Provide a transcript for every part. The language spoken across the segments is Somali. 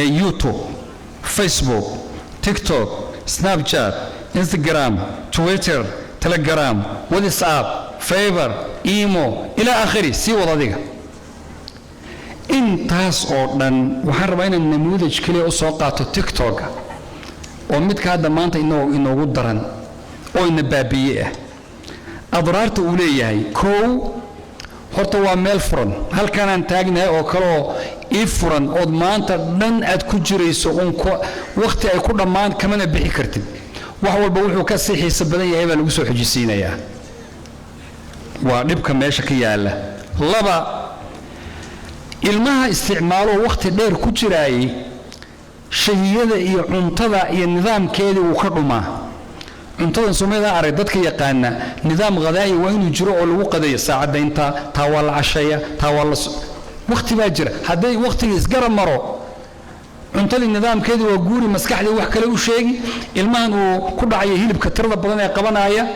يوتيوب فيسبوك تيك توك سناب شات انستغرام تويتر تليجرام واتساب فايبر ايمو الى اخره سي وضديها intaas oo dhan waxaan rabaa inaan namuudaj kaliya u soo qaato TikTok oo mid ka hadda maanta inoogu daran oo ina baabiye ah adraarta uu leeyahay koow horta waa meel furan halkan aan taagnahay oo kale ii furan oo maanta dhan aad ku jirayso waqti ay ku dhamaan kamana bixi kartid wax walba wuxuu ka sii xiiso badan yahay baa lagu soo xujisiinayaa waa dhibka meesha ka yaala laba ilmaha isticmaalo waqti dheer ku jiraayay shay'iyada iyo cuntada iyo nidaamkeedii uu ka dhumaa cuntada Soomaalida arag dadka yaqaana nidaam qadaa'i waa inuu jiro oo lagu qadeeyo saacada inta taawal cashaya taawal waqti baa jira haday waqtiga isgarab maro cuntada nidaamkeedii waa guuri maskaxdii wax kale u sheegi ilmahan uu ku dhacay hilibka tirada badan ee qabanaya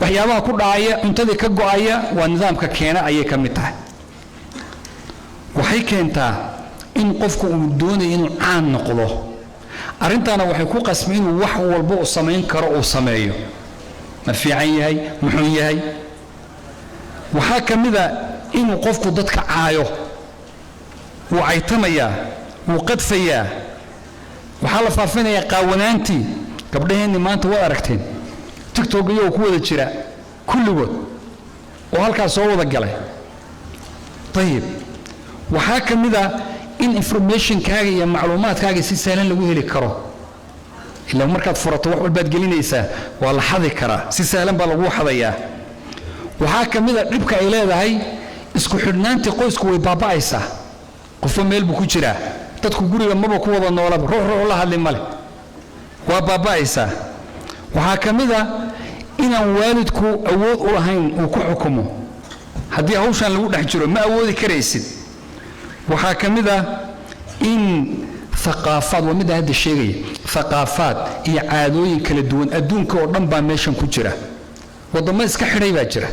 waxyaabaha ku dhacaya cuntada ka go'aya waa nidaamka keena ayay ka mid tahay waxay keentaa in qofku uu doonayo inuu caan noqdo arintana waxay ku qasbeen inuu wax walba uu sameyn karo uu sameeyo ma fiican yahay muxuu yahay waxa kamida inuu qofku dadka caayo uu aytamaya uu qadfaya waxa la faafinaya qaawanaantii gabdhaheeni maanta waa aragteen TikTok iyo ku wada jira kulligood oo halkaas soo wada galay طيب waxa kamida in information kaaga iyo macluumaadkaaga si sahlan lagu heli karo ila markaad furato wax walba gelinaysa waa la xadi karaa si sahlan baa lagu xadayaa waxa kamida dhibka ay leedahay isku xidhnaantii qoysku way baaba'aysaa qof meel buu ku jiraa dadku guriga maba ku wada noolaba ruux la hadlay male waa baaba'aysaa waxa kamida inaan waalidku awood u lahayn uu ku xukumo haddii hawshan lagu dhex jiro ma awoodi karaysid waxa kamida in thaqaafad wamida hada sheegay thaqaafad iyo caadooyin kala duwan adduunka oo dhan baa meeshan ku jira wadamo iska xidhay baa jira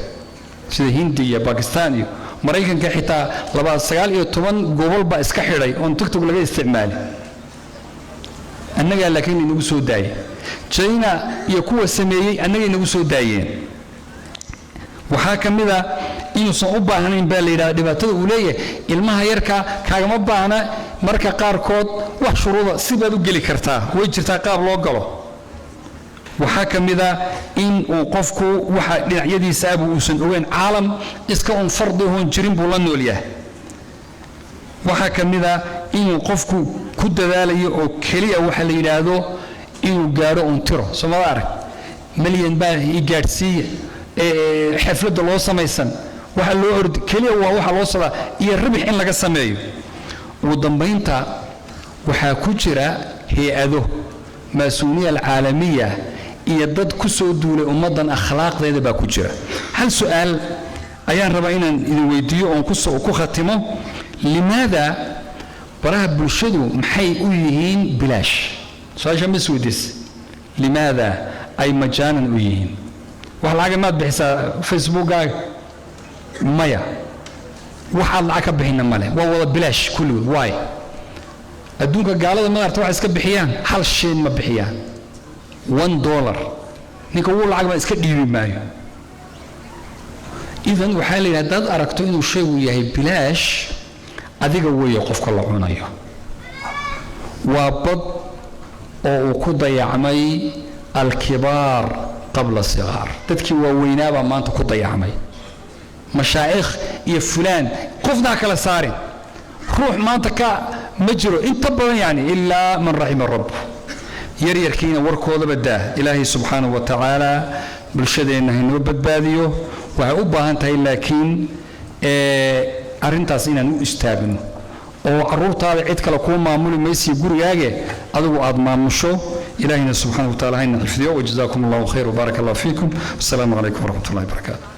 sida Hindi iyo Pakistan iyo Mareykanka xitaa 19 gobol baa iska xidhay oo TikTok laga isticmaali annaga laakiin inagu soo daayay China iyo kuwa sameeyay annaga inagu soo daayeen waxa kamida inuusan u baahnayn baa leeyahay dhibaatada uu leeyahay ilmaha yarka kaagama baahna marka qaarkood wax shuruuda sibaad u gali kartaa way jirtaa qaab loo galo waxa kamida in uu qofku waxa dhinacyadiisa abu uusan ogeyn caalam iska un fardihoon jirin buu la nool yahay waxa kamida in qofku ku dadaalayo oo kaliya waxa la yiraahdo inuu gaaro un tiro Soomaali arag milyan baa i gaarsiiyay xaflada loo samaysan waxa loo ordi kaliya waa waxa loo soo iyo ribix in laga sameeyo ugu dambeynta waxa ku jira hay'ado mas'uuliya caalamiya iyo dad ku soo duulay ummadan akhlaaqdeeda baa ku jira hal su'aal ayaan rabaa inaan idin weydiiyo oo ku khatimo limaada baraha bulshadu maxay u yihiin bilaash su'aasha mas'uudis limaada ay majaanan u yihiin waxa laga maad bixisa Facebook maya waxa lacag ka bixina male waa wada bilaash kullu way adduunka gaalada ma arto wax iska bixiyaan hal shay ma bixiyaan $1 ninka uu lacag ma iska dhiibi maayo idan waxa la yiraahdaa dad aragto inuu shay uu yahay bilaash adiga weeyo qofka la cunayo waa bad oo uu ku dayacmay al-kibar qabla sigar dadkii waa weynaaba maanta ku dayacmay مشايخ يا فلان قفنا كلا سارين روح ما أنت كمجرو أنت يعني إلا من رحم الرب يركينا وركوض بداه إلهي سبحانه وتعالى بالشدة إنه نوبت باديو وعقوبة أنت لكن أرنتاس إنه نستابن وعروت هذا عدك لكم معمول ميسي يقول ياجي أدو أضمان مشو إلهي سبحانه وتعالى هنا الفيديو وجزاكم الله خير وبارك الله فيكم والسلام عليكم ورحمة الله وبركاته.